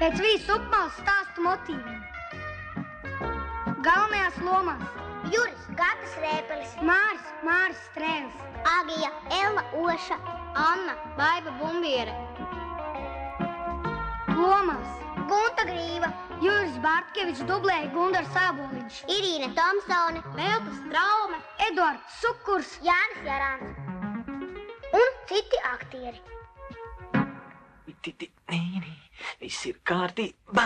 Pēc visu upmales stāstu motīviem. Galvenajās lomās Juris, Gatis Rēpelis, Māris Strēlis, Agija, Elma Oša, Anna, Baiba Bumbiere. Lomās Gunta Grīva, Juris Bartkevičs dublēja Gundars Āboliņš, Irīna Tomsone, Velta Straume, Eduards Sukurs, Jānis Jarāns un citi aktieri. Viss ir kārtībā.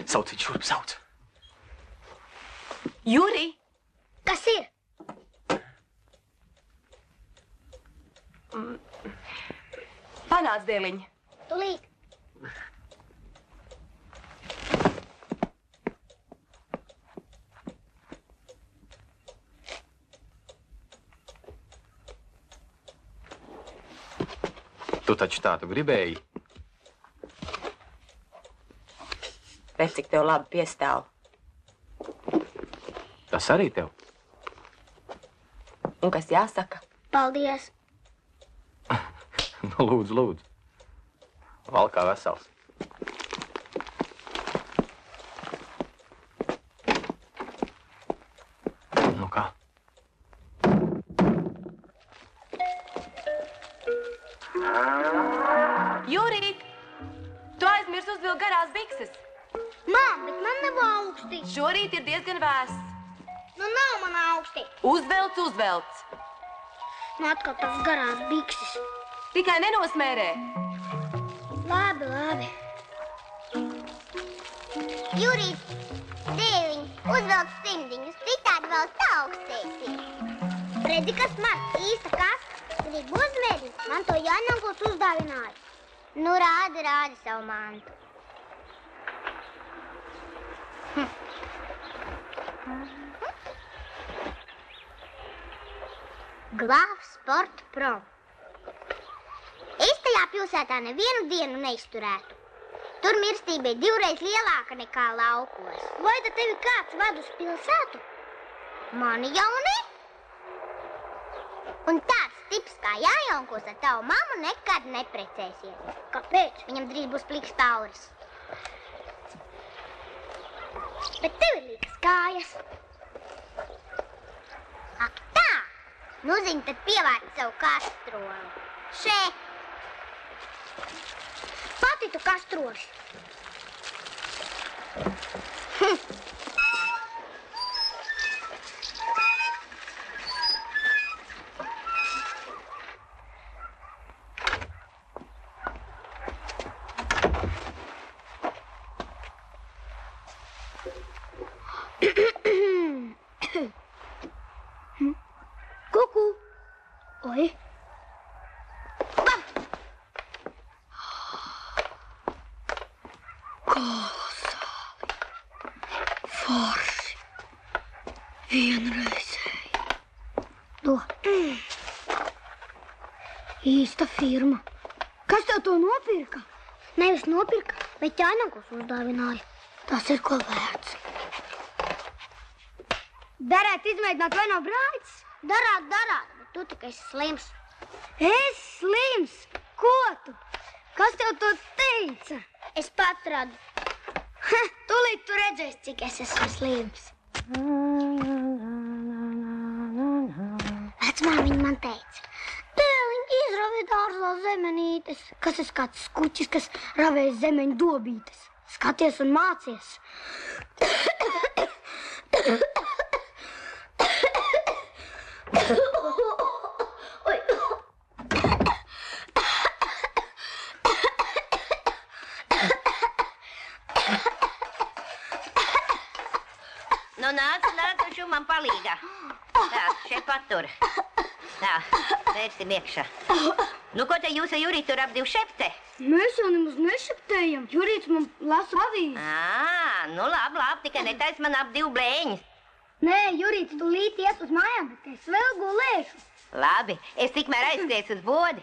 Sauc viņš šurp, sauc. Juri! Kas ir? Panāc, dēliņ. Tūlīt. Tu taču tā tu gribēji. Redz, cik tev labi piestāv. Tas arī tev. Un kas jāsaka? Paldies. Nu, lūdzu. Valkā vesels. Nu kā? Juri! Tu aizmirs uzvilkt garās bikses. Mām, bet man nav augsti. Šorīt ir diezgan vēss. Nu nav man augsti. Uzvelc. Nu atkal tās garās bikses. Tikai nenosmērē. Labi. Jurīt, dēliņ, uzvelc simdiņus, citādi vēl taaugstēsies. Redzi, kas man īsta kasta, grib uzmēdīt, man to Jāņonkls uzdāvināja. Nu rādi savu mantu. Glāvs Sporta Pro. Es tajā pilsētā nevienu dienu neizturētu. Tur mirstība ir 2 reizes lielāka nekā laukos. Vai tad tevi kāds ved uz pilsētu? Mani jau ne. Un tāds tips kā Jāņonkls ar tavu mammu nekad neprecēsies. Kāpēc? Viņam drīz būs pliks tauris. Bet tev ir līkas kājas. Ak tā! Nu zini, tad pievāc savu kastroli. Še! Pati tu kastrolis. Ko Kuku. Oi. Kolosāli. Forši. Vienreizēji. To. Īsta firma. Kas tev to nopirka? Nevis nopirka, bet ķēnagos uzdāvināja. Tas ir ko vērts. Darētu izmēģināt, vai nav brāļs? Darāt, bet tu tikai esi slims. Es slims? Ko tu? Kas tev to teica? Es pats radu. Tūlīt tu redzēsi, cik es esmu slims. Vecmāmiņa man teica, tēliņ, izravi dārzā zemenītes. Kas ir kāds skuķis, kas ravējas zemeņu dobītes? Skaties un mācies. Nu, nāc, šo man palīgā. Tā, šeit patur. Tā, vērsim iekšā. Nu, ko te jūs ar Jurītu tur ap divu šepte? Mēs jau nemaz nešeptējam. Jurīts man lasa avīzi. Nu labi, tikai netais man ap divu blēņas. Nē, Jurīts, tu līt ies uz mājām, bet es vēl gulēšu. Labi, es tikmēr aizties uz bodi.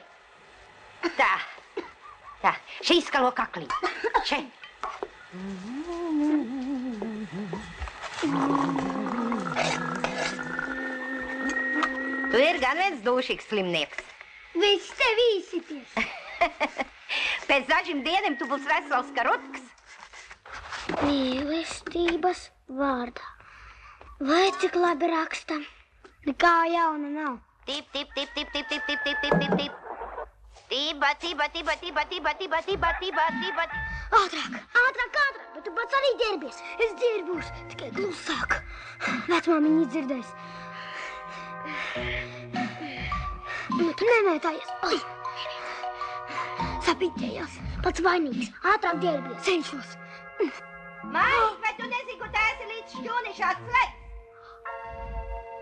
Tā, šī skalo kaklī. Šeit. Tu ir gan viens dūšīgs slimnieks. Viss tev īsities. Pēc dažiem dieniem tu būs vesels karotks. Mīlestības vārdā. Vai cik labi rakstam? Nekā jauna nav. Tip. Tiba. Ātrāk, bet tu pats arī ģērbies. Es ģērbos, tikai klusāk. Vecmāmiņa dzirdēs. Nemētājies. Oi! Sapiņķējās. Pats vainīgs. Ātrāk ģērbies. Cenšos. Māris, vai tu nezini, ko tā esi līdz šķūnišā slēgt?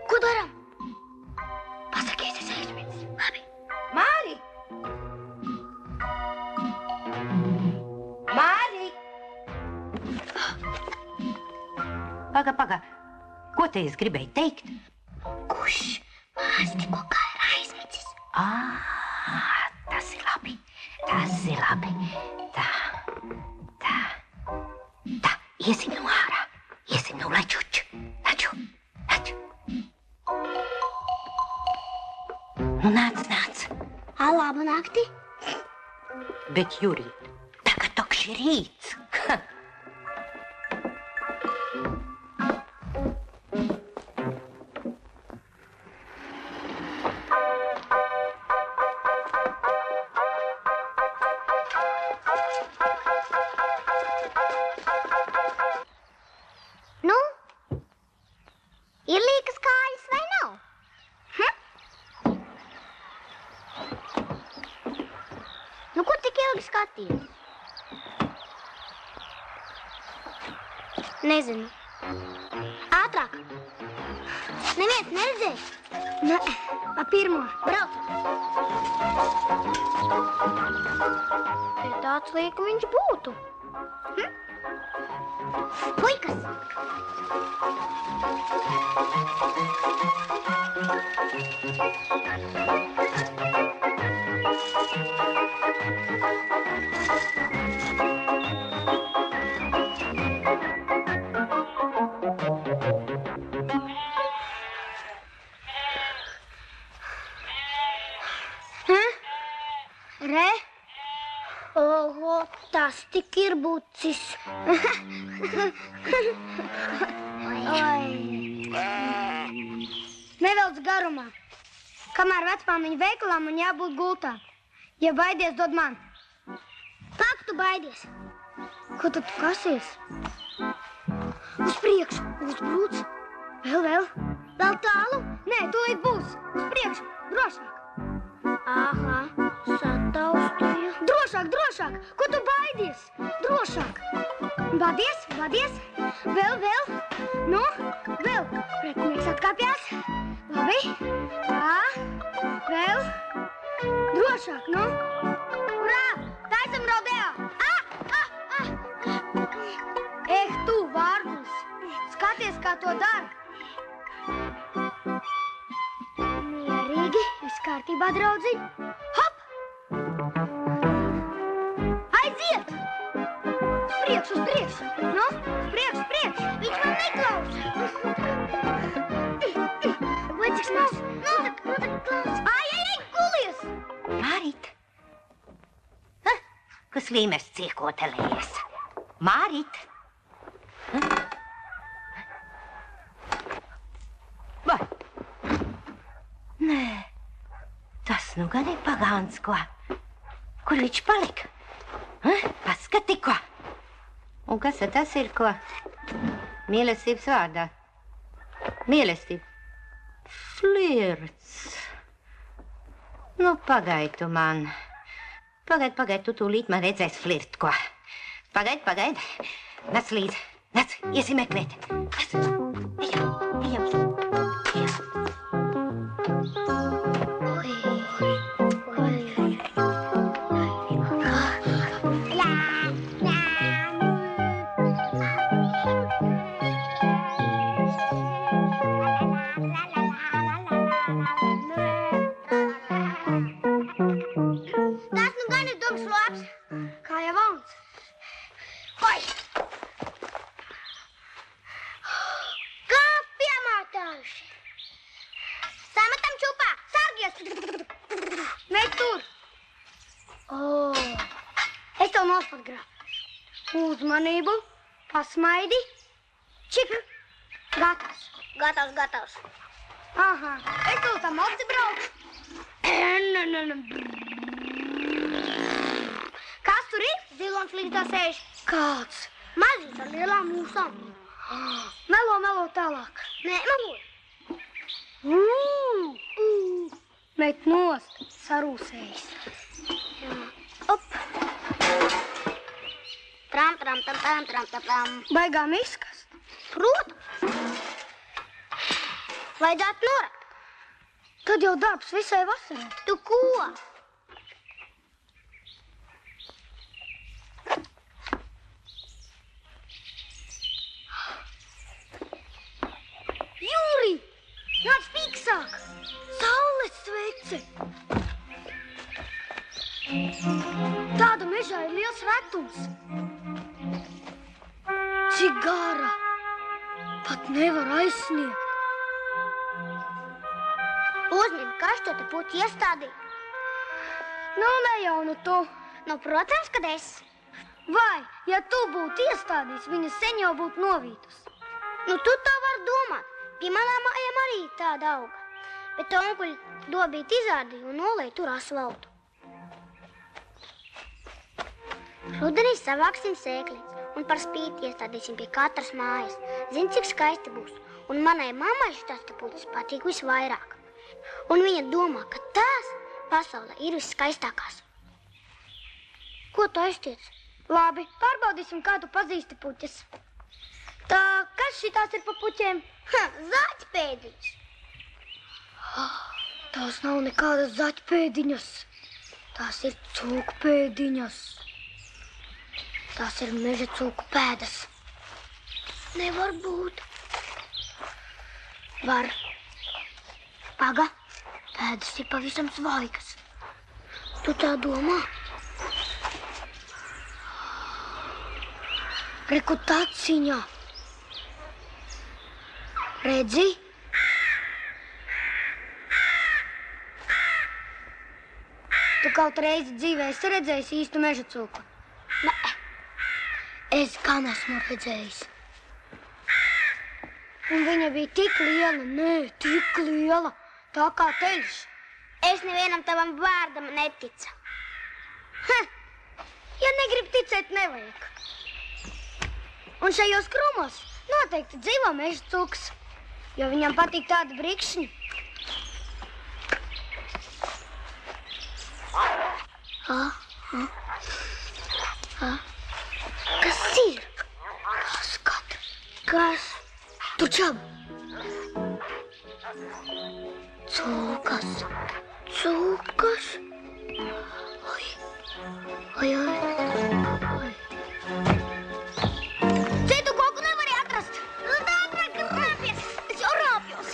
Ko daram? Pasakies, es aizmirsu. Labi. Māri! Paga. Ko te es gribēju teikt? Kurš? Mārs tikko kā ir aizmicis. Tas ir labi. Tā. Iesim no ārā. Iesim no lečuču. Leču. Nu, nāc. Labu nakti. Bet, Jurīt, tagad tokš ir rīts. Nu? Ir līkas kājas vai nav? Nu, kur tik ilgi skaties? Nezinu. Ātrāk! Neviens neredzēs? Ne, pa pirmo. Brauc! Ja tāds lieka viņš būtu. Puikas! Re? Oho, tas tik ir bucis. Nevelc garumā. Kamēr vecmāmiņa veikalā, man jābūt gultā. Ja baidies, dod man. Kā tu baidies? Ko tad tu kasies? Uz priekšu, uzbrūc. Vēl. Vēl tālu? Nē, tūlīt būs. Uz priekšu, drošāk. Aha, sataustīju. Drošāk. Ko tu baidies? Drošāk. Badies. Vēl. Nu, vēl. Pretinieks atkāpjās. Labi. Tā. Vēl. Drošāk, nu. Urā! Taisam rodeo! Tu, vārgus! Skaties, kā to dara! Mierīgi, viss kārtībā, draudziņ! Hop! Aiziet! Uz priekšu! Nu, uz priekšu! Viņš man neklausa! Vai cik smalks? Notek, klausa! Ai, gulies! Mārit! Kas līmes ciekotelējies? Mārit! Vai? Nē, tas nu gan ir pagāns, ko. Kur viņš palika? Paskati, ko. Un kas tas ir, ko? Mīlestības vārdā. Mīlestība. Flirts. Nu, pagaid tu man. Pagaid, tu tūlīt man redzēs flirt, ko. Pagaid. Nāc līdzi. Nāc, iesim meklēt. Ejam. Tas nu gan ir dums lops. Kā jau vauns. Oi! Kā piemātājuši. Sametam čupā. Sargies! Met tur! Es tev nosfotografēšu. Uzmanību, pasmaidi. Čik! Gatavs. Aha, es tev tam apzibraukšu. Kas tur ir? Zilons līdz sēž. Kāds? Mazīts ar lielām mūsām. Melo tālāk. Nē, melo. Met nost, sarūsējis. Op, Tram. baigām izskast. Protams. Vajadzētu norakt. Tad jau darbs visai vasarai. Tu ko? Jūri! Nāc fiksāk! Saules svece! Tāda mežā ir liels retums. Cik gara! Pat nevar aizsniegt. Uzmini, kas to te puķi iestādīja? Nu, ne jau nu tu. Nu, protams, kad es. Vai, ja tu būtu iestādījis, viņa sen jau būtu novītus. Nu, tu tā vari domāt. Pie manām mājām arī tāda auga. Bet onkuļi dobīt izārdīja un nolēja tur asfaltu. Rudenī savāksim sēkliņas un par spīti iestādīsim pie katras mājas. Zini, cik skaisti būs. Un manai mammai šitās te puķis patīk visvairāk. Un viņa domā, ka tās pasaulē ir viskaistākās. Ko tu aiztiec? Labi, pārbaudīsim, kā tu pazīsti puķes. Tā, kas šitās ir pa puķiem? Zaķpēdiņas. Tās nav nekādas zaķpēdiņas. Tās ir cūkpēdiņas. Tās ir meža cūku pēdas. Nevar būt. Var. Paga, pēdas ir pavisam svaigas. Tu tā domā? Reku taciņā. Redzi? Tu kaut reizi dzīvē esi redzējis īstu meža cūku? Nē. Es gan esmu redzējis. Un viņa bija tik liela, tā kā teļš. Es nevienam tavam vārdam neticu. Ja negrib ticēt, nevajag. Un šajos krūmos noteikti dzīvo meža cūks, jo viņam patīk tādi brikšņi. Kas ir? Kas? Tur čab! Cūkas. Cūkas. Oi. Citu koku nevarēja atrast. Nu tā atpakaļ rāpjas. Es jau rāpjos.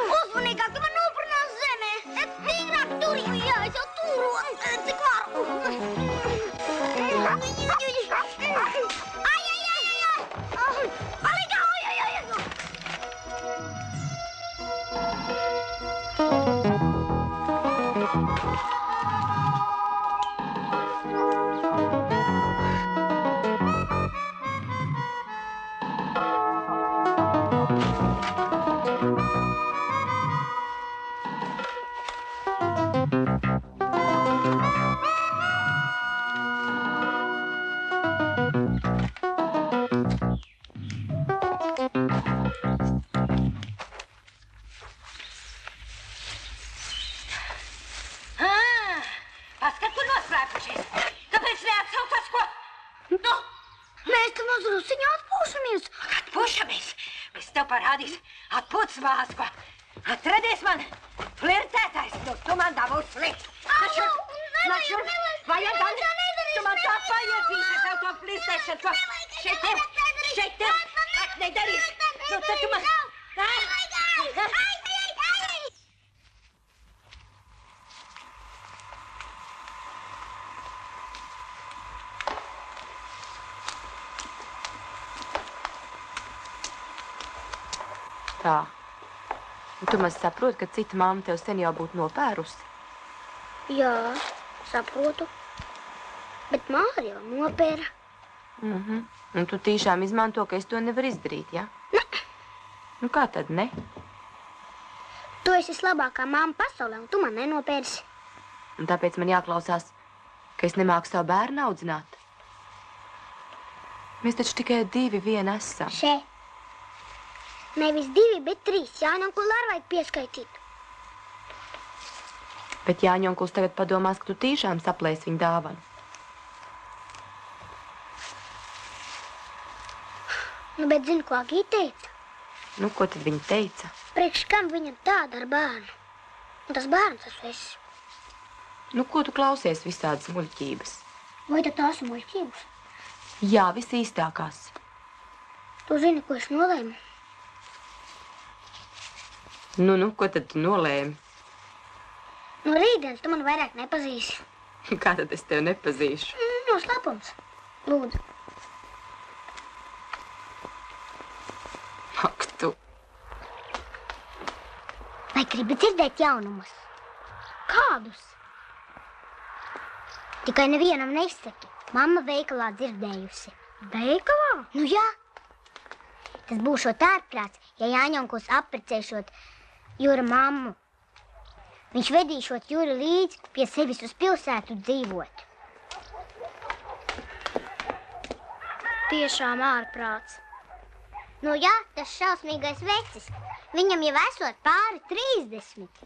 Uzmanīgāk, tu man nopurnās zemē. Stīgrāk tur, jā, es jau tūru. Cik varu. Palīgā, Paskat, kur noslēpušies? Kāpēc neatsaucās ko? Nu? Mēs tam uz rusiņu atpūšamies. Atpūšamies? Es tev parādīšu. Atpūtas māsku. Atradies man flirtētājs. Tu man dabūs slikt. Nāc šurp. Vajag gan. Tu man tā paiedzīsi savu to flirtēšanu. Šeit tev. Ak, nedarīs. Nu, tad tu man. Tā. Un tu maz saproti, ka cita mamma tev sen jau būtu nopērusi? Jā, saprotu. Bet māte jau nopēra. Un tu tiešām izmanto, ka es to nevaru izdarīt, ja? Ne. Nu kā tad ne? Tu esi vislabākā mamma pasaulē, un tu man nenopērsi. Un tāpēc man jāklausās, ka es nemāku savu bērnu audzināt. Mēs taču tikai 2 vien esam. Še. Nevis 2, bet 3. Jāņonkulis arī vajag pieskaitīt. Bet Jāņonkulis tagad padomās, ka tu tiešām saplēsi viņu dāvanu. Nu, bet zini, ko Agīte teica? Nu, ko tad viņa teica? Priekš kam viņam tāda ar bērnu? Un tas bērns esmu es. Nu, ko tu klausies visādas muļķības? Vai tad tās ir muļķības? Jā, visīstākās. Tu zini, ko es nolēmu? Nu, ko tad tu nolēmi? No rītdienas tu man vairāk nepazīsi. Kā tad es tevi nepazīšu? Noslēpums. Lūdzu. Ak, tu. Vai gribi dzirdēt jaunumus? Kādus? Tikai nevienam neizsaki. Mamma veikalā dzirdējusi. Veikalā? Nu jā. Tas būšot ārprāts, ja Jāņonkulis apprecēšot Jūra mammu. Viņš vedīšot Jūru līdzi pie sevis uz pilsētu dzīvot. Tiešām ārprāts. Nu jā, tas šausmīgais vecis. Viņam jau esot pāri 30.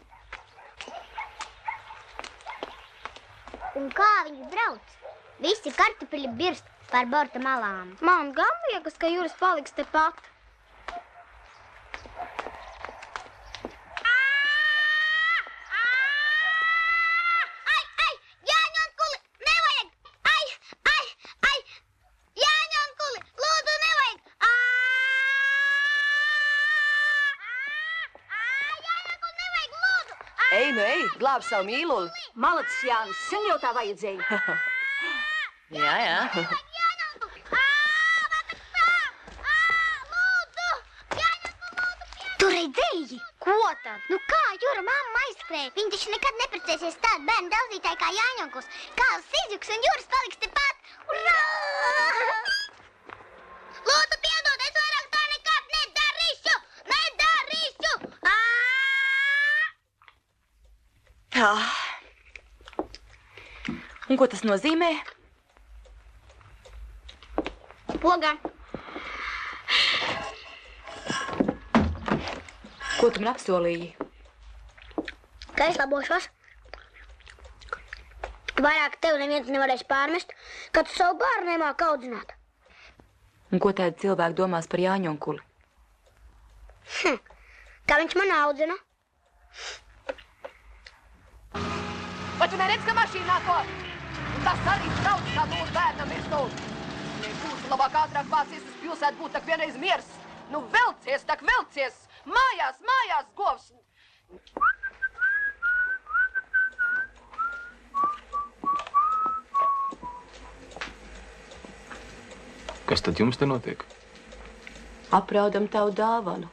Un kā viņi brauc? Visi kartupeļi birst par borta malām. Man gan liekas, ka Jūras paliks tepat. Ej, glāb savu mīluli. Malacis Jānis, sen jau tā vajadzēja. Jā. Tu redzēji? Ko tad? Nu kā Jūra mamma aizskrēja? Viņa taču nekad neprecēsies tādu bērnu daudzītāju kā Jāņonkulis. Kāls izjuks un Jūras paliks tepat. Urā! Lūdzu, piedod, es vairāk tā nekad nedarīšu! Tā. Un ko tas nozīmē? Poga. Ko tu man apsolīji? Ka es labošos. Vairāk tev neviens nevarēs pārmest, ka tu savu bērnu nemāki audzināt. Un ko tādi cilvēki domās par Jāņonkuli? Kā viņš man audzina? Tu neredz, ka mašīnā to... Tas arī trauc kā mūsu bērnam virsū. Būtu labāk ātrāk vācies uz pilsētu, būt tak vienreiz miers. Nu, velcies, tak velcies! Mājās, mājās, govs! Kas tad jums te notiek? Apraudam tavu dāvanu.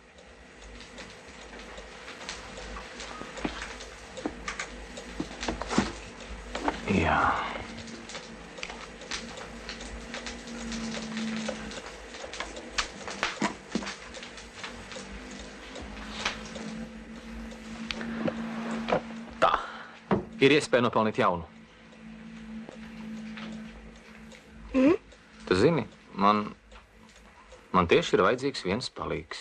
Jā. Tā. Ir iespēja nopelnīt jaunu. Tu zini, man tieši ir vajadzīgs viens palīgs.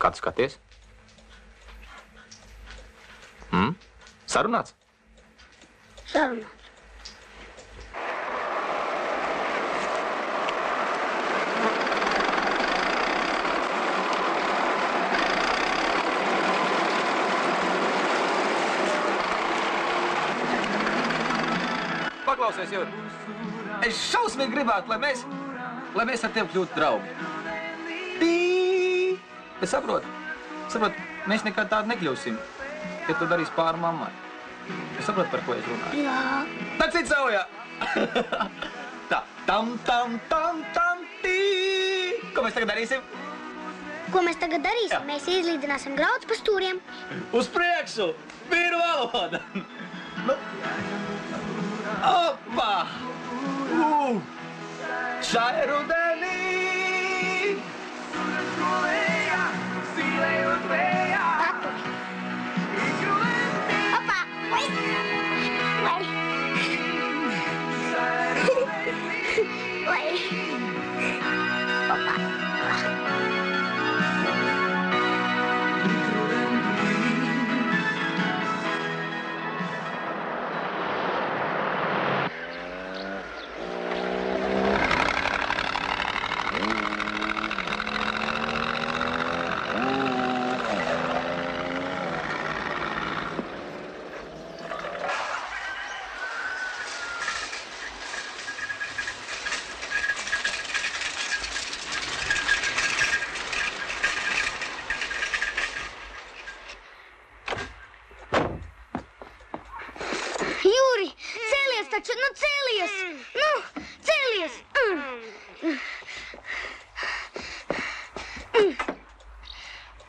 Kā tu skaties? Sarunāts? Sarunāts. Paklausies, Jūri. Es šausmīgi gribētu, lai mēs ar tevi kļūtu draugi. Bet saprot, mēs nekad tādu nekļūsim, ja tu darīsi pāri mammai. Es saprotu, par ko es runāju? Jā. Tā cits savu, jā. Tā, tam, tī. Ko mēs tagad darīsim? Ko mēs tagad darīsim? Jā. Mēs izlīdzināsim graudus pa stūriem. Uz priekšu! Vīru valoda! Nu. Opa! Šai rudenī! Opa! Vai! Vai! Vai! Opa! Jūri, cēlies taču! Nu, cēlies! Nu, cēlies!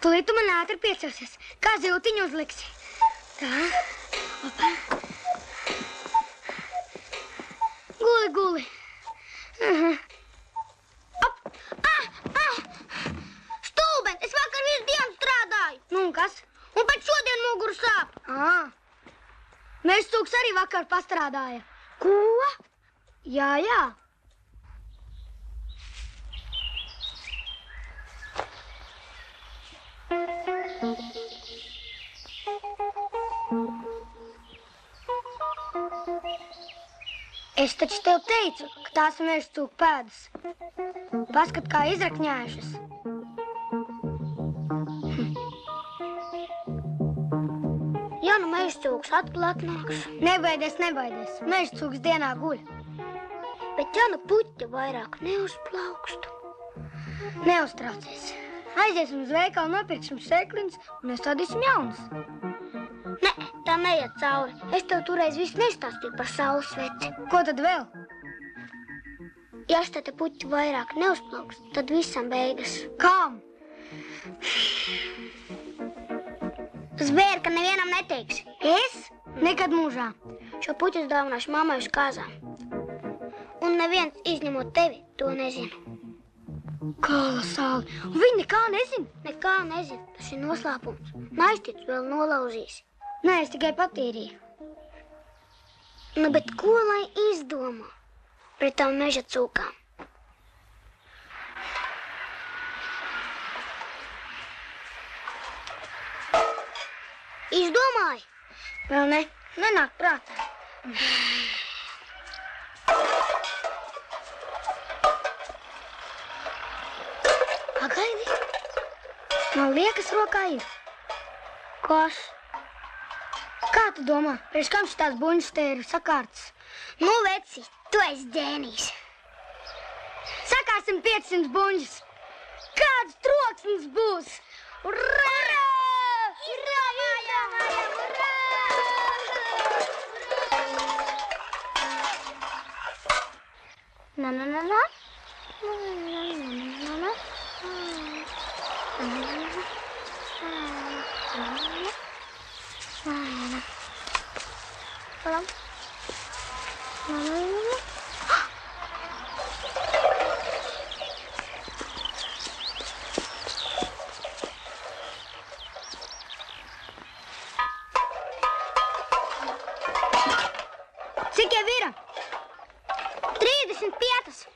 Tūlīt tu man ātri piecelsies. Kā ziltiņu uzliksi. Tā. Opa. Guli, guli. Op. Stulben! Es vakar visu dienu strādāju. Nu, un kas? Un pēc šodien muguru sāp. Mēs cūks arī vakar pastrādāja. Ko? Jā, jā. Es taču tev teicu, ka tās meža cūku pēdas. Paskat, kā izrakņājušas. Ja nu meža cūks atkal atnāks. Nebaidies, nebaidies. Meža cūks dienā guļ. Bet ja nu puķa vairāk neuzplaukstu. Neuztraucies. Aiziesim uz veikalu, nopirksim sēkliņas un iestādīsim jaunas. Nē, tā neiet cauri. Es tev toreiz visu nestāstīju par saules sveci. Ko tad vēl? Ja šitā te puķa vairāk neuzplauks, tad visam beigas. Kam? Zvēri, ka nevienam neteiksi. Es? Nekad mūžā. Šo puķu es dāvināšu mammai uz kāzām. Un neviens, izņemot tevi, to nezinu. Kolosāli. Un viņi nekā nezina? Nekā nezina. Tas ir noslēpums. Naiztic vēl nolauzīsi. Nē, es tikai patīrīju. Nu, bet ko lai izdomā pret tām meža cūkām? Izdomāji? Vēl ne. Nenāk prātā. Pagaidi. Man liekas, rokā ir. Kas? Kā tu domā, priekš kam šitās buņas te ir sakārtas? Nu, veci, tu esi ģēnijs. Sakārsim 500 buņas. Kāds troksnis būs? Urā! Izrādījām! Urā! Na, na, na, na. Na, na, na, na. Cik jau ir? 35.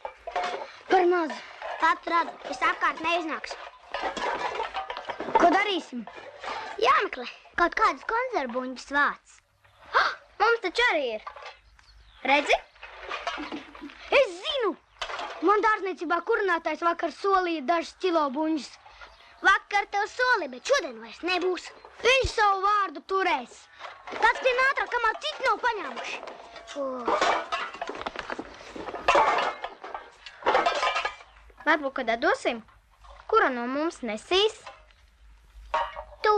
Par maz. Pats redzu, es apkārt neiznāks. Ko darīsim? Jāmeklē. Kaut kādas konservbuņas vāc. Mums taču arī ir. Redzi? Es zinu! Man dārzniecībā kurinātājs vakar solīja dažas kilo buņas. Vakar tev solīja, bet šodien vairs nebūs. Viņš savu vārdu turēs. Kāds tien ātrāk, kamēr citi nav paņēmuši. Varbūt, kad atdosim, kura no mums nesīs? Tu.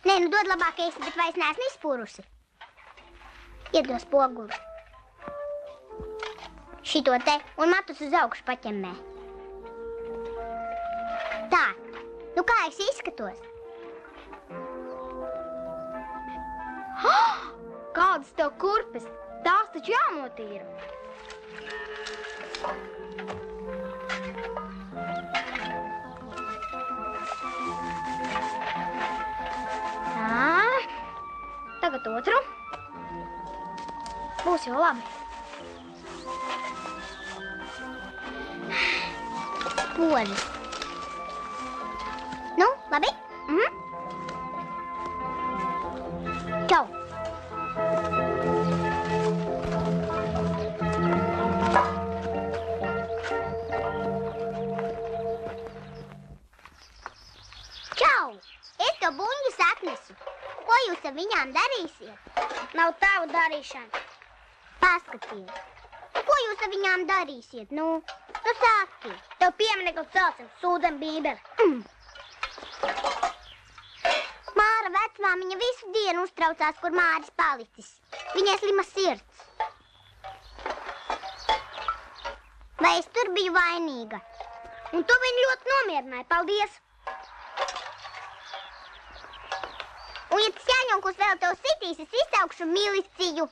Nē, nu dod labāk ēst, bet vai es neesmu izpūrusi? Iedos poguli. Šito te un matus uz augšu paķemmē. Tā, nu kā es izskatos? Kādas tev kurpes? Tās taču jānotīra. Tā, tagad otru. Būs jau labi. Pozi. Nu, labi? Čau. Čau! Es to buņas atnesu. Ko jūs ar viņām darīsiet? Nav tavu darīšana. Paskaties. Ko jūs ar viņām darīsiet? Nu sāki. Tev pieminekli celsim, sūdam bībeli. Māra vecmāmiņa visu dienu uztraucās, kur Māris palicis. Viņai slima sirds. Vai es tur biju vainīga? Un tu viņu ļoti nomierināji. Paldies! Un ja tas jāņonkus vēl tev sitīs, es izsaukšu miliciju.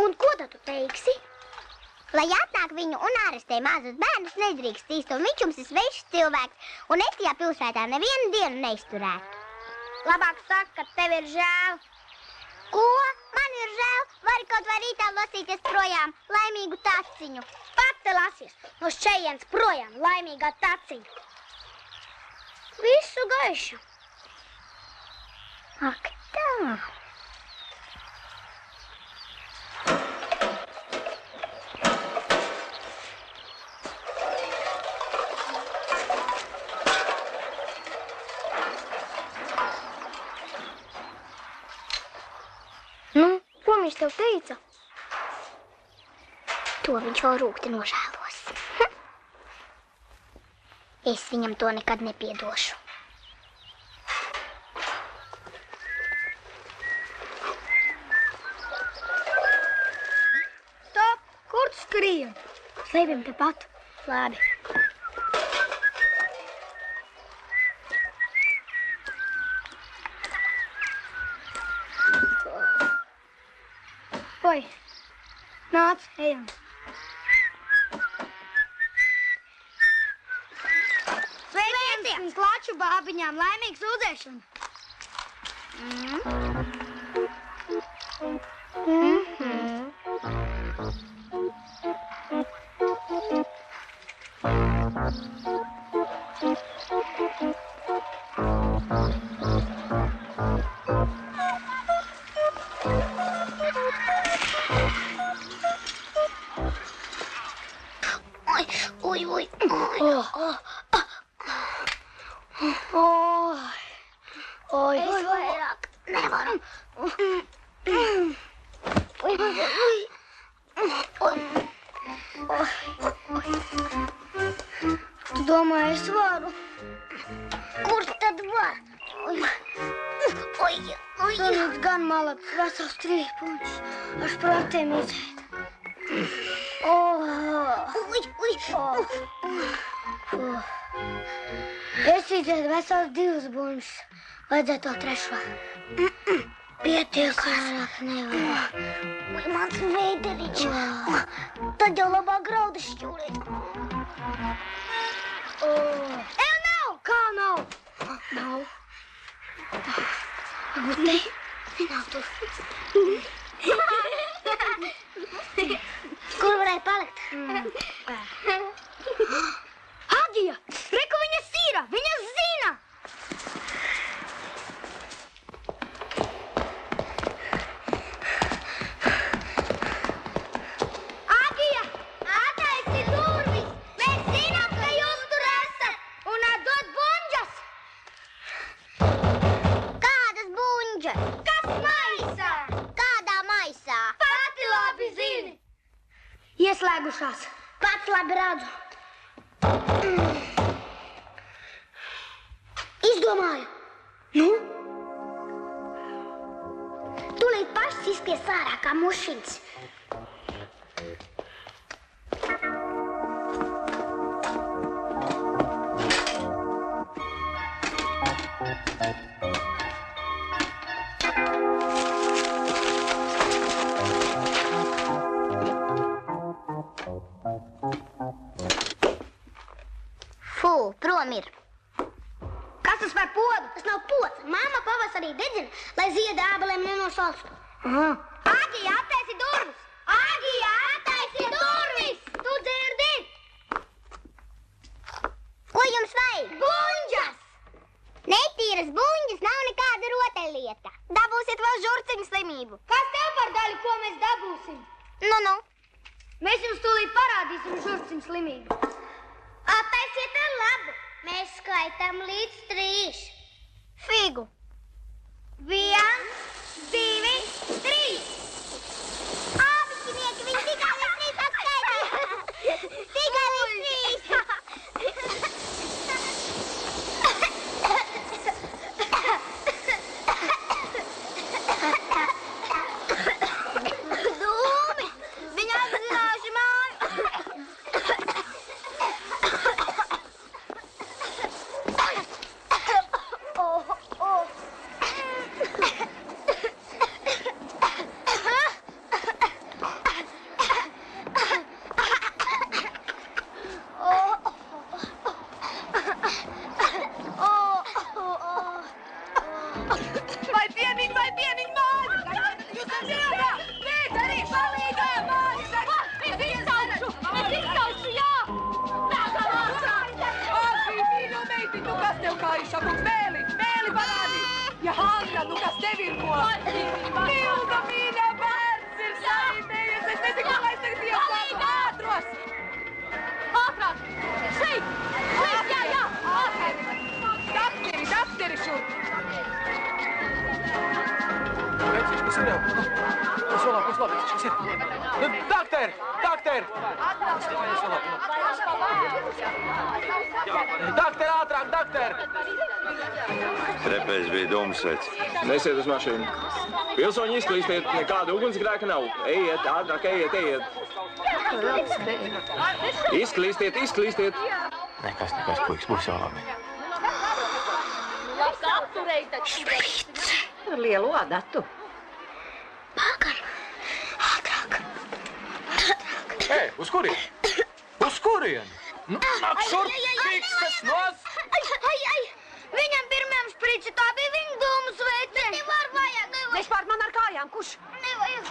Un ko tad tu teiksi? Lai atnāk viņu un ārestē mazus bērnus, nedrīkst īst, un viņš jums ir svešs cilvēks, un es tajā pilsētā nevienu dienu neizturētu. Labāk saka, ka tev ir žēl. Ko? Man ir žēl? Vari kaut vai rītā lasīties projām laimīgu taciņu. Pati lasies no šejienes projām laimīgā taciņa. Visu gaišu. Ak, tā. Nu, ko viņš tev teica? To viņš jau rūgti nožēlos. Es viņam to nekad nepiedošu. Stop! Kur tu skrien? Slēpjam tepat. Labi. Oi, nāc, ejam. Sveiciens Klaču bābiņām, laimīgs lūdzēšana. Oi, vairāk nevaram. Tu domāji, es varu? Kurš tad var? Sanīts gan malacis, vesels trīpuņš. Ar sprātiem izēd. Es izēdu vesels 2 buņus. Vajadzētu to 3. Pietiek, vairāk nevar. Mans veideriņš. Tad jau labāk graudu šķūrīt. Nav! Kā nav? Nav. Varbūt te? Nav tur. Kur varēja palikt? Agija! Reku, viņa sīra! Viņa zina! Agija! Attaisi durvis! Mēs zinām, ka jūs tur esat! Un atdod buņģas! Kādas buņģas? Kas maisā? Kādā maisā? Pati labi zini! Ieslēgušās. Pats labi redzu. Izdomāju. Nu? Tūlīt pašs izskries ārā kā mušiņas. Fū, prom ir. Kas tas par podu? Tas nav pods. Mamma pavasarī dedzina, lai zieda ābelēm nenosalstu. Agija, attaisi durvis! Agija, attaisi durvis! Tu dzirdi? Ko jums vajag? Buņģas! Netīras buņģas nav nekāda rotaļlieta. Dabūsiet vēl žurciņu slimību. Kas tev par daļu, ko mēs dabūsim? Nu. Mēs jums tūlīt parādīsim žurciņu slimību. Attaisiet ar labu. Mēs skaitam līdz 3. Figu. 1, 2, 3. Ābiķinieki, viņi tikai līdz 3 atskaitīja. Tikai līdz 3. Dūmi, viņi atzinājuši māju. Vai pieniņ māju! Jūs esat zināt! Pēterī, palīgā māju! Es izskaušu, jā! Tā kā ātrāk! Agī, mīļo meiti, nu kas tev kā izšakuks? Mēli parādi! Ja Hanna, nu kas tev ir ko? Milda, mīļā, bērns ir saimējies! Es nezinu, kā lai es tagad iesāku! Ātros! Ātrāk! Šeit! Jā! Ātrāk! Dakteri šur! Vecīši, kas ir jau? Kas labi, kas ir? Dakter! Dakter, ātrāk, dakter! Trepēs bija dūmsveic. Nesiet uz mašīnu. Pilsoņi izklīstiet, nekāda ugunsgrēka nav. Ejiet, ātrāk, ejiet. Izklīstiet. Nekas, puiks, būs jau labi. Šprīts ar lielu adatu. Pagam, ātrāk. Ei, uz kurieni? Uz kurieni? Nāk šurp, fiksas nos! Ai! Viņam pirmajam šprici, tā bija viņa dūmu sveice. Nevar vajag. Nešpār man ar kājām, kurš? Nevajag.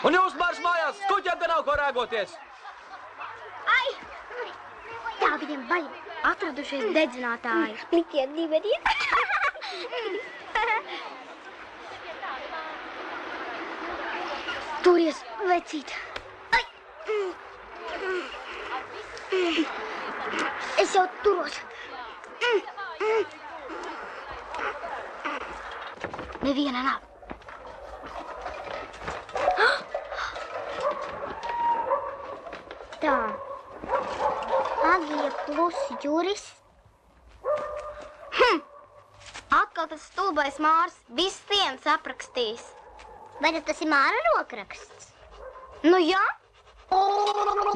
Un jūs marš mājās, skuķiem te nav ko rēgoties! Ai! Tā viņam baļ. Atradušies dedzinātāji. Likie diberi. Turies, vecīt. Ai! Es jau turos. Neviena nav. Tā. Agija plus Juris. Atkal tas stulbais Mārs viss dienas aprakstījis. Vai tas ir Māra rokraksts? Nu jā.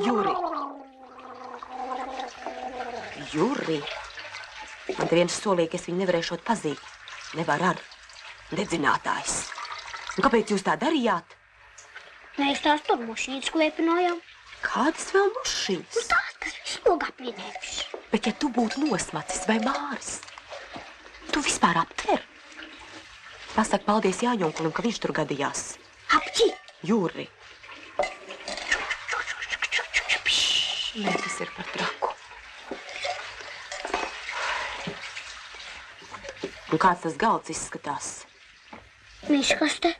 Juri. Juri. Man te viens solīja, ka es viņu nevarēšot pazīt. Nevar ar. Dedzinātājs. Un kāpēc jūs tā darījāt? Mēs tās tur mušītes klepinājām. Kādas vēl mušīs? Tās, kas visu logā pienējuši. Bet ja tu būtu nosmacis vai Māris, tu vispār aptver? Pasaka paldies Jāņonkulim, ka viņš tur gadījās. Apķi! Juri. Nē, tas ir par traku. Un kāds tas galds izskatās? Miškaste.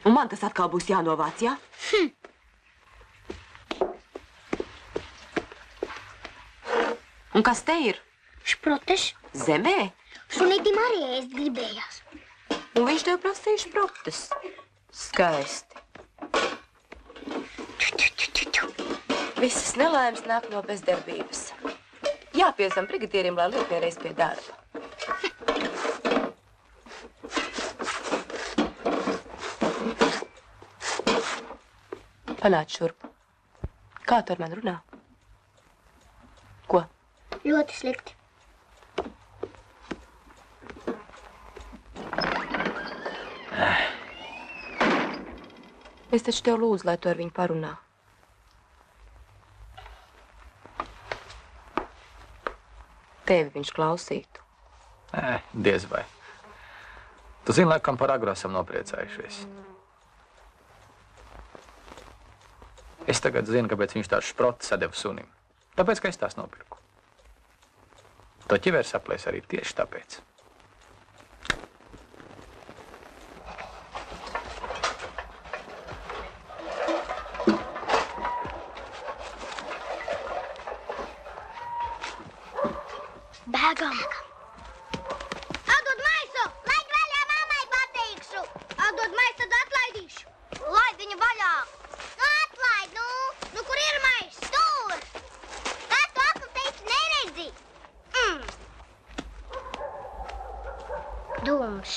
Un man tas atkal būs jānovāc, jā? Un kas te ir? Šprotes. Zemē? Sunītim arī ēst gribējās. Un viņš tev prasīja šprotes. Skaisti. Visas nelaimes nāk no bezdarbības. Jāpiezam brigadierim, lai liek vienreiz pie darba. Panāc šurp. Kā tu ar mani runā? Ko? Ļoti slikti. Es taču tev lūdzu, lai tu ar viņu parunā. Tevi viņš klausītu. Diez vai. Tu zini, laikam par agru esam nopriecājušies. Es tagad zinu, kāpēc viņš tās šprotes sadeva sunim. Tāpēc, ka es tās nopirku. To ķiveres aplēs arī tieši tāpēc. Bēgam! Atdod maisu! Laid vaļā, mammai pateikšu! Atdod maisu, tad atlaidīšu! Laid viņu vaļā! Nu, atlaid, nu! Nu, kur ir mais? Tur! Kā tu akli teici, neredzi? Dūmš.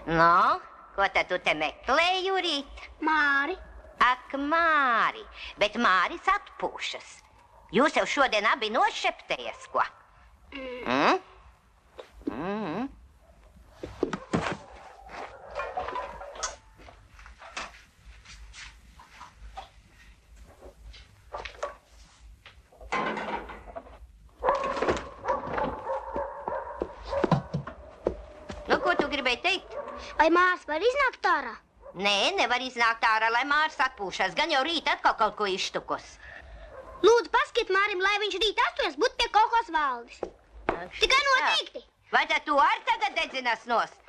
Nu, ko tad tu te meklē, Jurīt? Māri. Ak, Māri, bet Māris atpūšas. Jūs jau šodien abi nošeptējies, ko? Nu, ko tu gribēji teikt? Vai Mārs var iznākt ārā? Nē, nevar iznākt ārā, lai Māris atpūšas. Gan jau rīt atkal kaut ko izštukos. Lūdzu, paskiet Mārim, lai viņš rīt 8 būtu pie kolhos valdes. Tikai noteikti. Vai tad tu arī tagad dedzinās nost?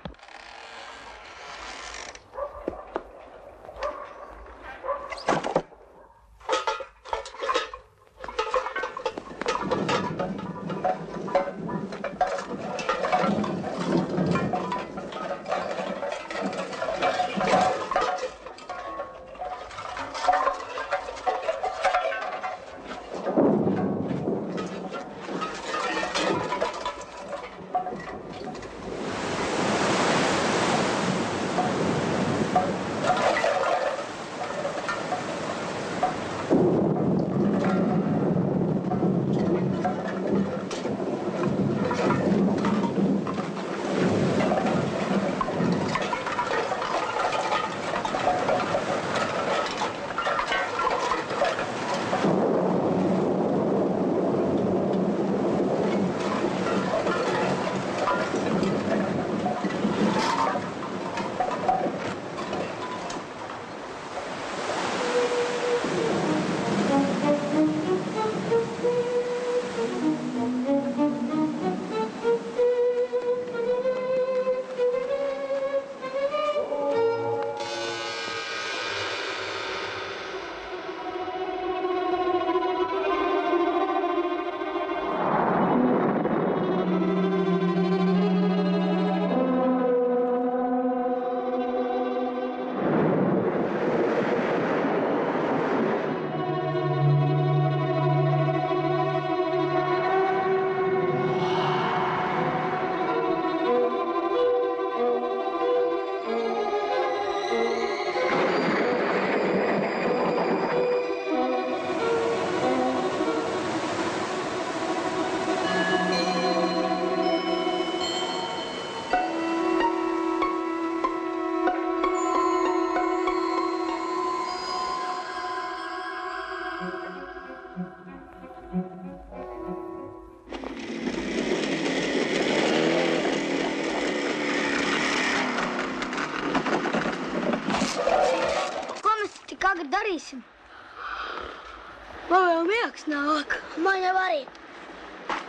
Man vēl miegs nāk. Man jau arī.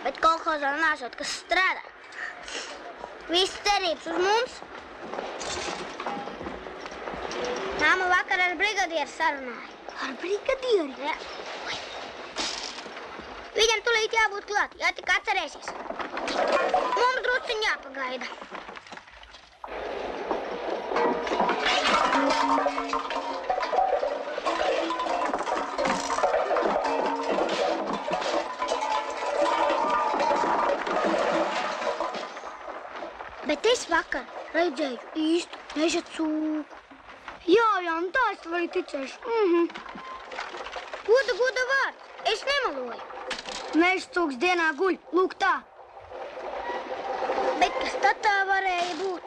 Bet kolhozā nesot, kas strādā. Viss cerības uz mums. Māma vakar ar brigadieru sarunāja. Ar brigadieri? Jā. Viņam tulīt jābūt klāt, ja tik atcerēsies. Mums drusciņ jāpagaida. Bet es vakar redzēju īstu meža cūku. Jā, un tā es varu ticēšu. Goda vārds, es nemaloju. Meža cūks dienā guļ, lūk tā. Bet kas tad tā varēja būt?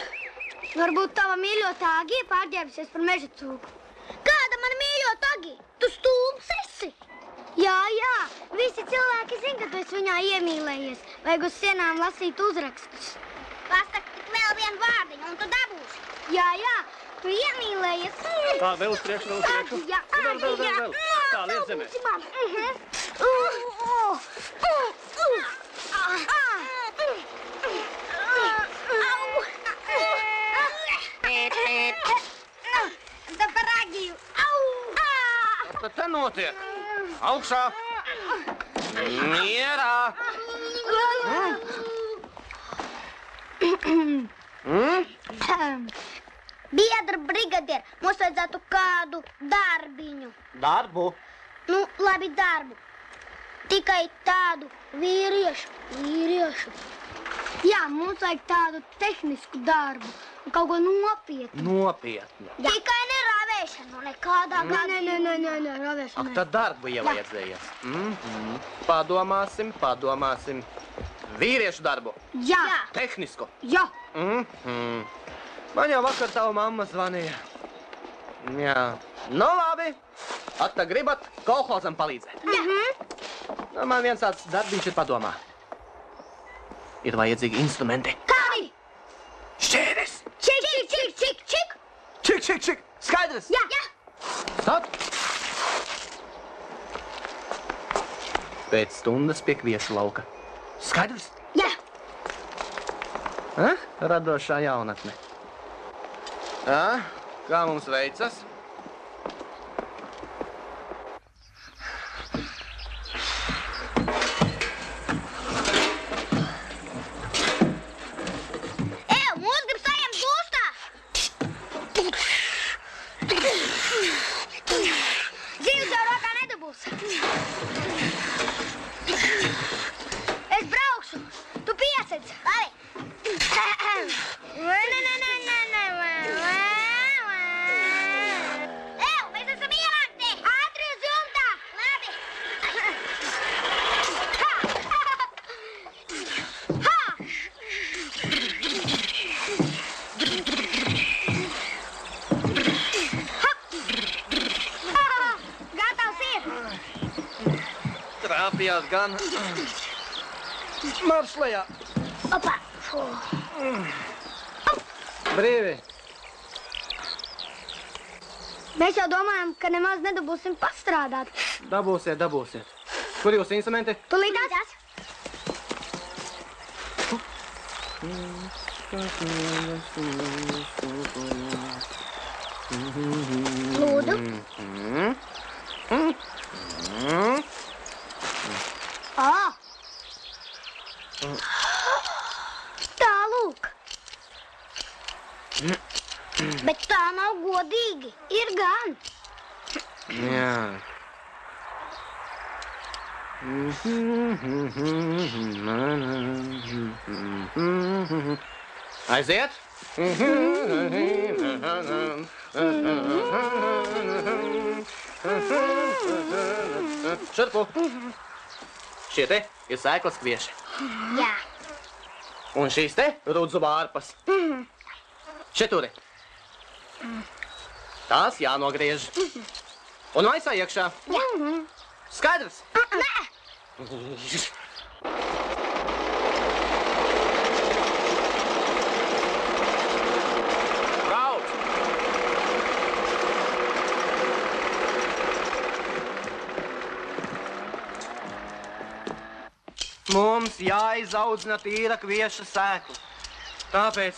Varbūt tava mīļotā Agija pārģērbusies par meža cūku. Kāda mana mīļotā Agija? Tu stulbs esi? Jā, visi cilvēki zina, ka tu esi viņā iemīlējies. Vajag uz sienām lasīt uzrakstus. Pasaka tik vēl vienu vārdiņu, un tu dabūsi. Jā, tu iemīlējies. Tā, vēl uz priekšu. Agija. Tā, liec zemē. Tā par Agiju. Kas tad te notiek? Augšā. Mierā. Biedra brigadier, mums vajadzētu kādu darbiņu. Darbu? Nu, labi darbu. Tikai tādu vīriešu. Jā, mums vajag tādu tehnisku darbu. Kaut ko nopietnu. Nopietni. Tikai ne ravēšanu, nekādā gadījumā. Nē, ravēšanu. Ak, tad darbu ievajadzējies. Padomāsim. Vīriešu darbu. Jā. Tehnisku. Jā. Man jau vakar tava mamma zvanīja. Jā. Nu, labi. Atta gribat kolhozam palīdzēt? Jā. Nu, man viens tāds darbiņš ir padomā. Ir vajadzīgi instrumenti. Kādi? Šķēres. Čik. Skaidrs? Jā. Stop. Pēc stundas pie kviešu lauka. Skaidrs? Jā. Radošā jaunatne. Kā mums veicas? Mūs grib saņemt gūstā. Dzīves jau rokā nedabūs. Es braukšu. Tu piesedz. Labi. Mēs esam ielāgti. Ātri uz jumtā. Labi. Gatavs ir. Trāpījās gan. Marš lejā. Opa. Brīvi. Mēs jau domājam, ka nemaz nedabūsim pastrādāt. Dabūsiet. Kur jūs instrumenti? Tulītās? Lūdzu. Tālūk. Bet tā nav godīgi. Ir gan. Jā. Aiziet! Šurpu! Šie te ir sēklas kvieši. Jā. Un šīs te rudzu vārpas. Šeturi. Tās jānogriež. Un maisā iekšā. Jā. Skaidrs? Nē. Brauc! jāizaudzina tīra kvieša sēkla. Tāpēc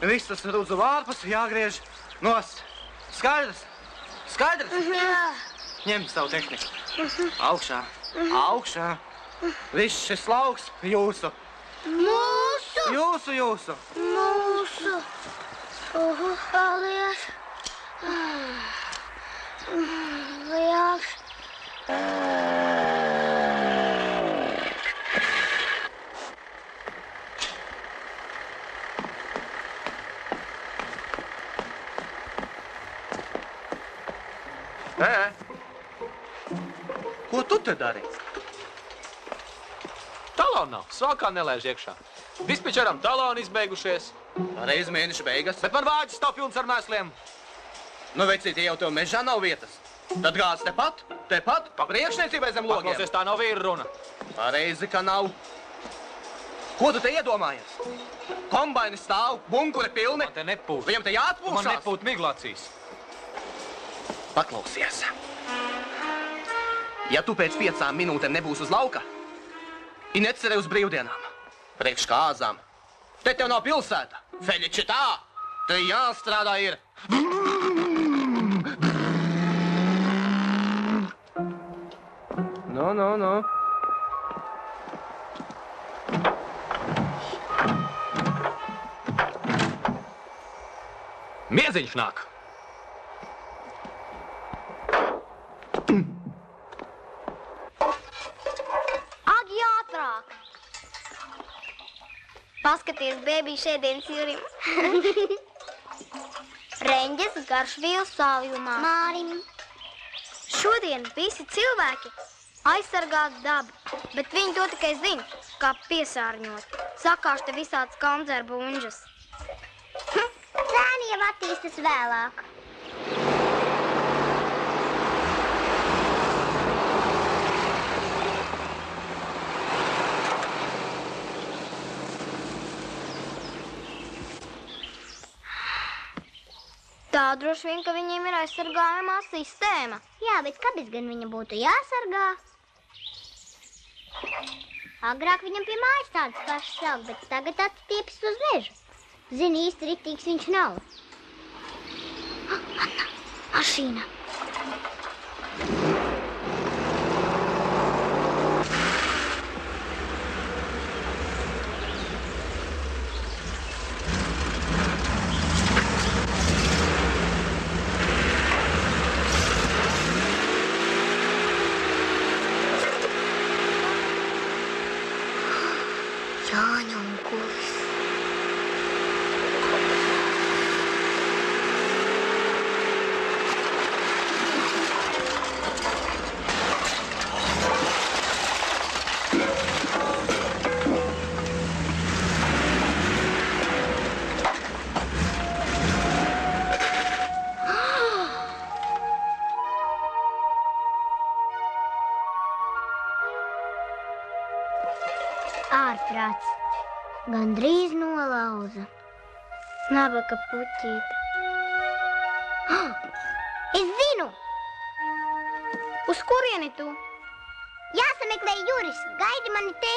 viss tas uz ārpus jāgriež nost. Skaidrs? Skaidrs? Jā. Ņem savu tehniku. Augšā, augšā. Viss šis lauks jūsu. Mūsu. Jūsu. Mūsu. Paldies. Liels. Ko tu te dari? Talonu nav. Svākā nelaiž iekšā. Dispečeram taloni izbeigušies. Reiz mēneša beigas. Bet man vāģis stāv pilns ar mēsliem. Nu, vecīti, jau tev mežā nav vietas. Tad gāds tepat, pa priekšniecībai zem logiem. Paklausies, tā nav vīra runa. Pareizi, ka nav. Ko tu te iedomājies? Kombaini stāv, bunkuri pilni. Man te nepūt. Viņam te jāatpūšās. Man nepūt miglacīs. Paklausies. Ja tu pēc 5 minūtēm nebūsi uz lauka, i necerē uz brīvdienām, priekš kāzām, te tev nav pilsēta. Feļiči tā, te jāstrādā ir. No. Mieziņš nāk. Agi ātrāk. Paskaties, bēbī, šēdienas Jurim. Reņģes garšvielas sāljumā. Mārim. Šodien visi cilvēki aizsargās dabu, bet viņi to tikai zina, kā piesārņot. Sakāš te visāds konzervu unžas. Zēni jau attīstas vēlāk. Tā droši vien, ka viņiem ir aizsargājumā sistēma. Jā, bet kāpēc gan viņa būtu jāsargā? Agrāk viņam pie mājas tādas pašas aug, bet tagad atstiepjas uz mežu. Zini, īsti riktīgs viņš nav. Anna, mašīna. Ārprāts. Gandrīz nolauza. Nabaga puķīte. Es zinu! Uz kurieni tu? Jāsameklē Juris. Gaidi mani te.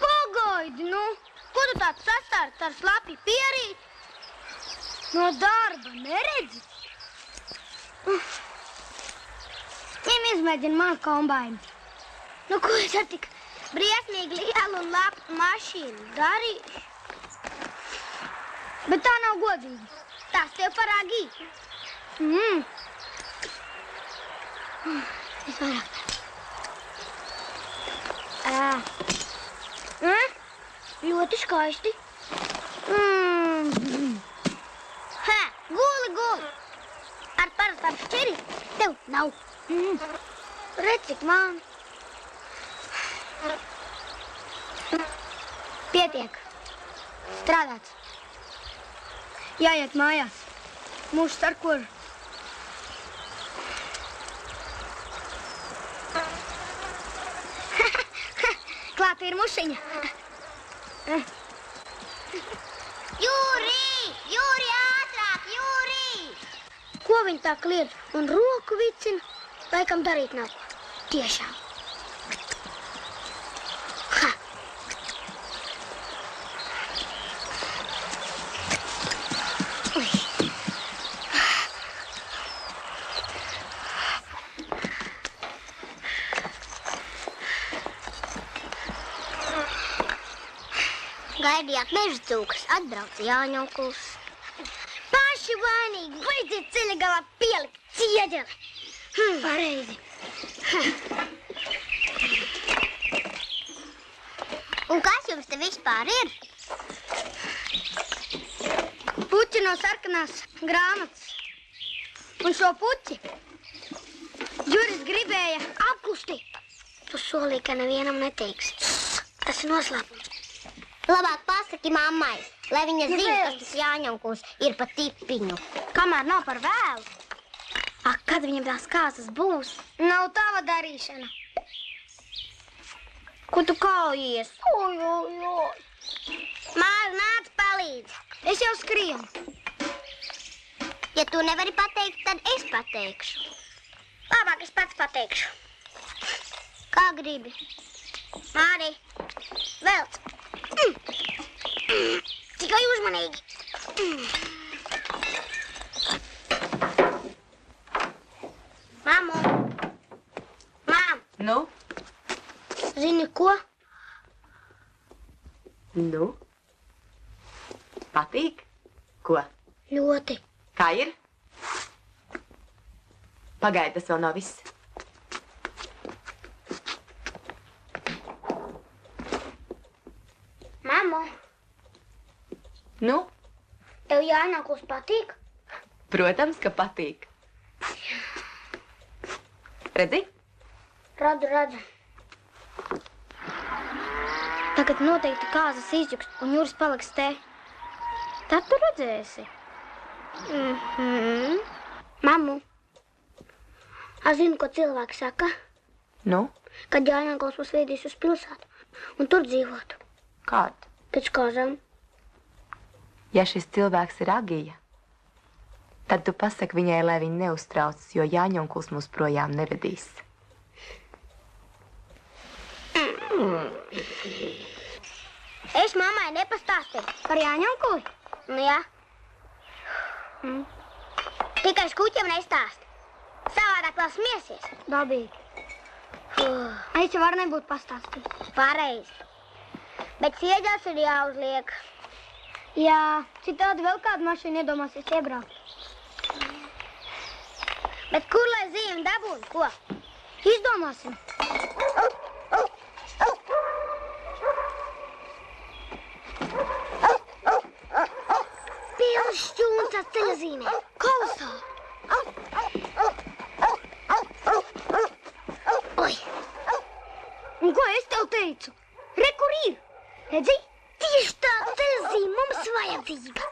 Pagaidi, nu. Ko tu tāds sastārs ar slapi pierīt? No darba neredzi? Viņam izmēģina manu kombainu. Nu, ko es ar tik briesmīgi lielu un labu mašīnu darīšu? Bet tā nav godīgi. Tas tev parāgī. Es vairāk. Ļoti skaisti. Guli. Ar parastām šķiri tev nav. Redz, cik man. Pietiek. Strādāts. Jāiet mājās. Mūžs ar kožu. Klāt ir mušiņa. Jūri, ātrāk, Jūri! viņi tā kliedz un roku vicina? Laikam darīt nav. Tiešām. Ha! Gaidījāt meža cūkas, atbrauca Jāņonkuls. Paši vainīgi, beidziet ceļa galā pielikt cieģeli. Pareizi. Un kas jums te vispār ir? Puķi no sarkanās grāmatas. Un šo puķi Juris gribēja apkustīt. Tu solīji, ka nevienam neteiksi. Tas ir noslēpums. Labāk pasaki mammai, lai viņa zina, kas tas Jāņonkuls ir pa tipiņu. Kamēr nav par vēlu. Ak, kad viņam tās kāzas būs? Nav tava darīšana. Ko tu kaujies? Māri, nāc palīdz. Es jau skrienu. Ja tu nevari pateikt, tad es pateikšu. Labāk es pats pateikšu. Kā gribi. Māri, velc. Tikai uzmanīgi. Mammu. Mam. Nu? Zini ko? Nu? Patīk? Ko? Ļoti. Kā ir? Pagaidi, tas vēl nav viss. Mammu, Nu? tev Jāņonkuls patīk? Protams, ka patīk. Redzi? Redzu. Tagad noteikti kāzas izjuks un Juris paliks te. Tad tu redzēsi. Mammu, es zinu, ko cilvēki saka, Nu? kad Jāņonkuls mūs vedīs uz pilsētu un tur dzīvotu. Kādu? Pēc kāzām. Ja šis cilvēks ir Agija, tad tu pasaki viņai, lai viņa neuztraucas, jo Jāņonkuls mūs projām nevedīs. Es mammai nepastāstīju par Jāņonkuli. Nu jā. Tikai skuķiem nestāsti. Savādāk vēl smiesies. Dabīgi. Es jau varu nebūt pastāstīt. Pareizi. Bet cieģels ir jāuzliek. Jā, citādi vēl kādu mašīnu iedomāsies iebraukt. Bet kur lai zīmi dabūn? Ko? Izdomāsim. Pilns šķūns ar ceļa zīmē. Kolosāli. Oi! Un ko es tev teicu? Re, kur ir? Redzi? Tieši tā ceļa zīme mums vajadzīga.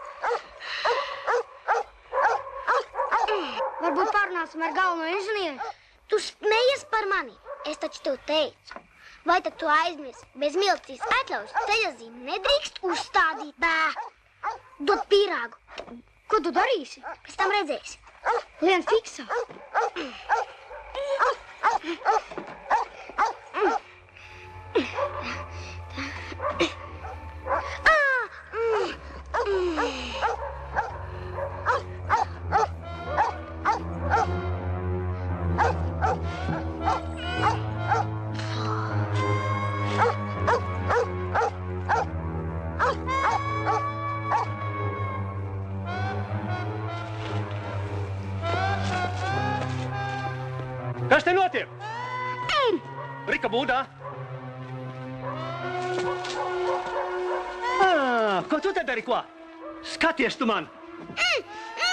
Varbūt parunāsim ar galveno inženieri. Tu smējies par mani. Es taču tev teicu. Vai tad tu aizmirsi? Bez milcīs atļaus ceļa zīmi nedrīkst uzstādīt. Bē! Dod pīrāgu. Ko tu darīsi? Pēc tam redzēsi. Lien fiksā. Kas te notiek? Rika būdā. Ko tu te dari, ko? Skaties tu man.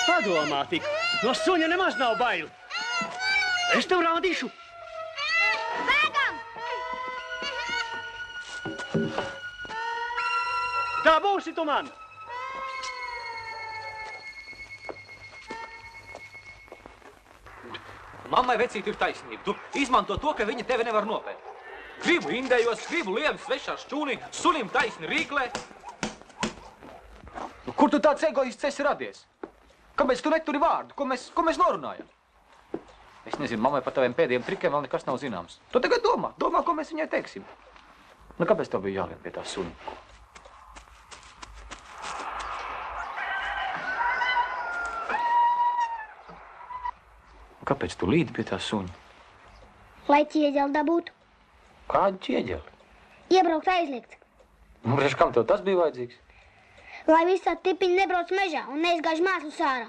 Padomā tik. No suņa nemaz nav baili. Es tev rādīšu. Bēgam! Tā būsi tu man. Mammai vecīti ir taisnība. Tu izmanto to, ka viņa tevi nevar nopēt. Gribu indējos, gribu lievi svešā šķūnī, sunim taisni rīklē. Kur tu tāds egoists esi radies? Kāpēc tu neturi vārdu? Ko mēs norunājam? Es nezinu, mammai par taviem pēdējiem trikiem vēl nekas nav zināms. Tu tagad domā, ko mēs viņai teiksim. Nu, kāpēc tev bija jāliek pie tā suņa? Kāpēc tu līdi pie tā suņa? Lai ķieģeli dabūtu. Kādu ķieģeli? Iebraukt aizliegts. Nu, priekš kam tev tas bija vajadzīgs? Lai visi tā tipiņi nebrauc mežā un neizgāž mēslus ārā.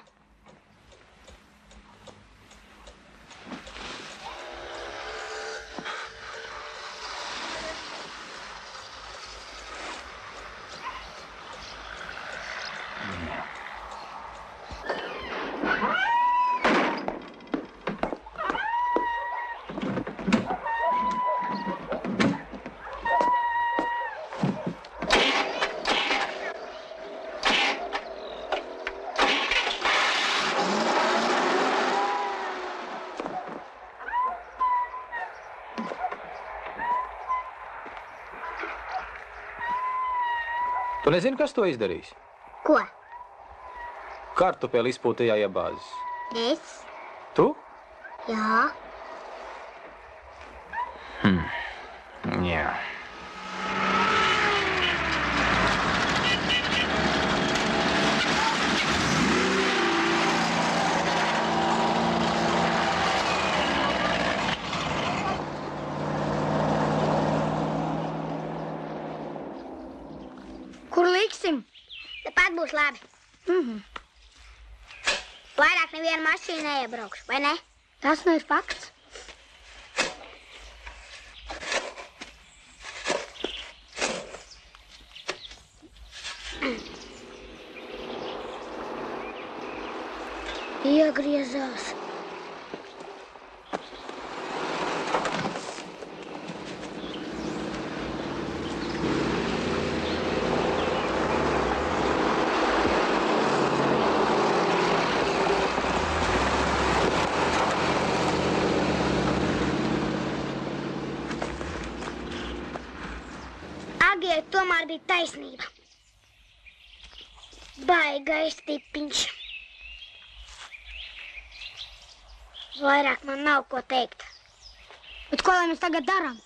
Tu nezini, kas to izdarīs? Ko? Kartupeli izpūtajā iebāzes. Es? Tu? Jā. Jā. Kur liksim? Tepat būs labi. Vairāk neviena mašīna neiebraukšu, vai ne? Tas nav fakts. Iegriezās. Agijai tomēr bija taisnība. Baigais tipiņš. Vairāk man nav ko teikt. Bet ko lai mēs tagad darām?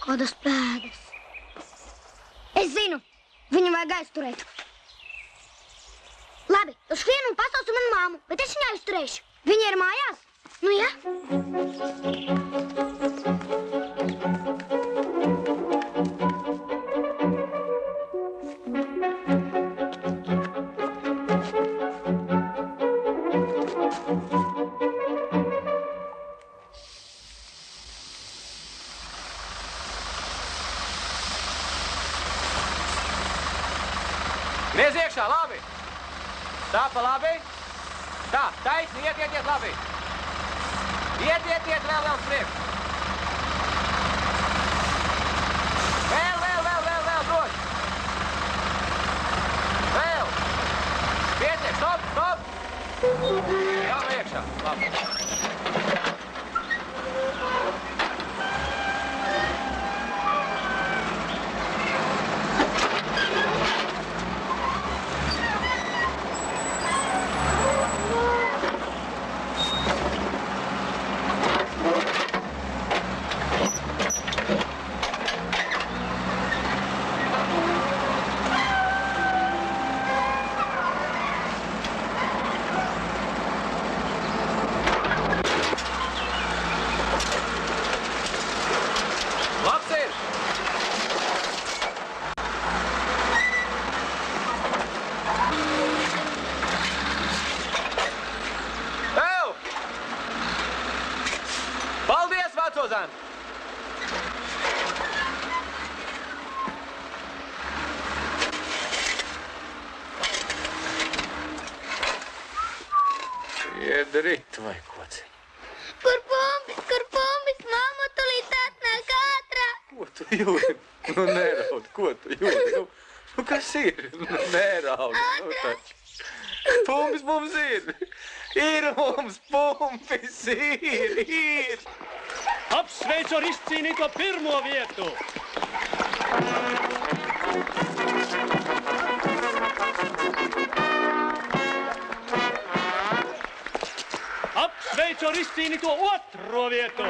Kādas pēdas? Es zinu, viņu vajag aizturēt. Labi, tu skrien un pasauci manu māmu, bet es viņu aizturēšu. Viņa ir mājās? Nu, jā? Griez iekšā, labi. Tā pa labi. Tā, taisni, iet, labi. Iet, vēl uz priekšu. Vēl, droši. Vēl. Pietiek, stop. Jā, iekšā, labi. Iedarīt vai kociņ? Kur pumbis, mamma tulīt atnāk ātrāk. Ko tu jūti? Nu, neraud, ko tu jūti? Nu, kas ir? Nu, neraud, nu taču. Pumbis mums ir. Ir mums pumbis, ir. Apsveicu ar izcīnīto pirmo vietu. Šveice ar izcīnīto otro vietu.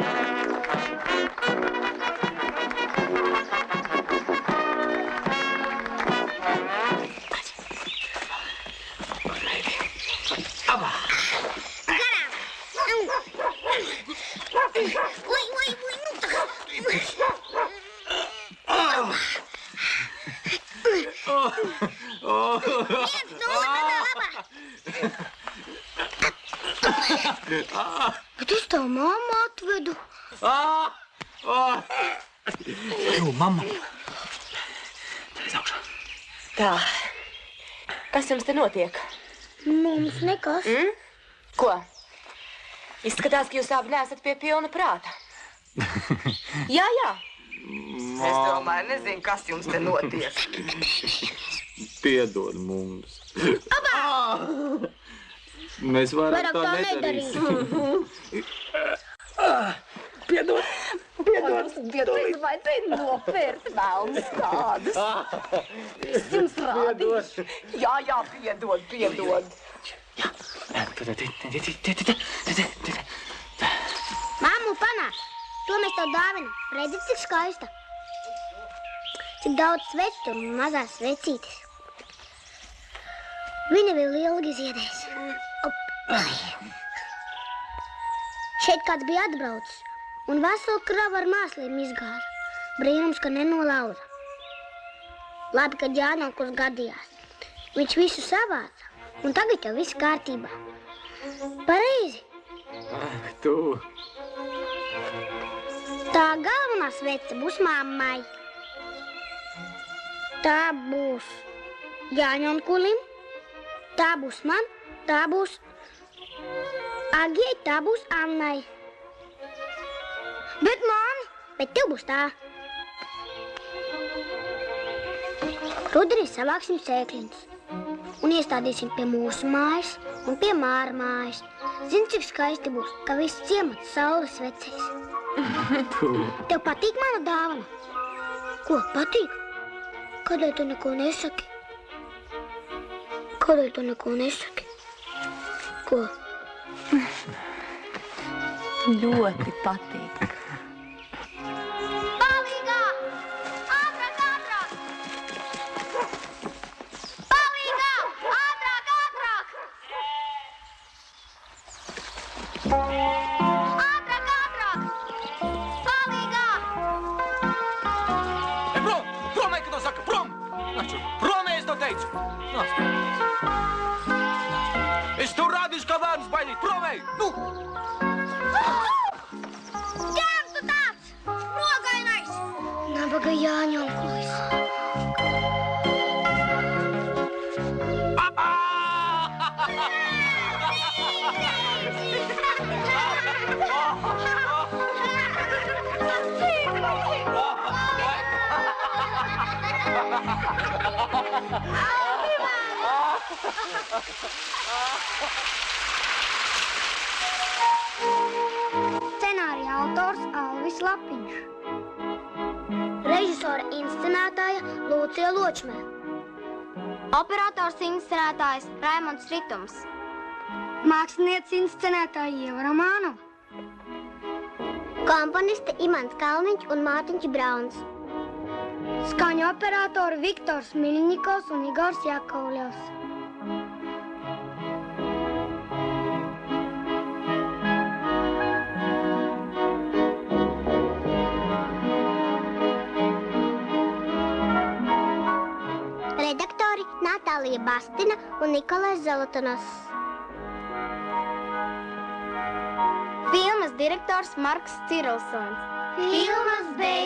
Bet es tev mammu atvedu. Jū, mamma. Reiz augšā. Tā. Kas jums te notiek? Mums nekas. Ko? Izskatās, ka jūs abi neesat pie pilna prāta. Jā. Es tomēr nezinu, kas jums te notiek. Piedod mums. Mēs varam tā nedarīt. Piedod, es vajadzēju nopērt velnus kādus. Es jums rādīšu. Jā, piedod. Mammu, panāk! To mēs tev dāvinam. Redzi, cik skaista. Cik daudz sveču tur un mazās svecītes. Viņa vēl ilgi ziedēs. Šeit kāds bija atbraucis un veselu kravu ar māsliem izgāza. Brīnums, ka nenolauza. Labi, ka Jānokurs gadījās. Viņš visu savāca un tagad jau viss kārtībā. Pareizi. Ak, tu. Tā galvenā svece būs mammai. Tā būs Jāņonkulim. Tā būs man. Tā būs Agijai. Tā būs Annai. Bet man? Bet tev būs tā. Rudenī savāksim sēkliņus un iestādīsim pie mūsu mājas un pie Māra mājas. Zini, cik skaisti būs, ka viss ciemats saules vecēs. Tev patīk mana dāvana? Ko, patīk? Kādēļ tu neko nesaki? Kādēļ tu neko nesaki? Ko? Ļoti patīk. Palīgā! Ātrāk! Palīgā! Ātrāk! Palīgā! Prom, kad to saka, prom! Prom, es to teicu! Es tev rādīšu, kā bērnus baidīt, promēji! Nu! Ķērs tu tāds! Rogainais! Nabaga Jāņonkulis. Scenārija autors Alvis Lapiņš. Režisora inscenētāja Lūcija Ločmē. Operators inscenētājs Raimonds Ritums. Mākslinieks inscenētāja Ieva Romanova. Komponisti Imants Kalniņš un Mārtiņš Brauns. Skaņu operatori Viktors Miļņikovs un Igors Jakovļevs. Redaktori Natālija Bastina un Nikolais Zolotonovs. Filmas direktors Marks Cirilsons. Filmas beigās.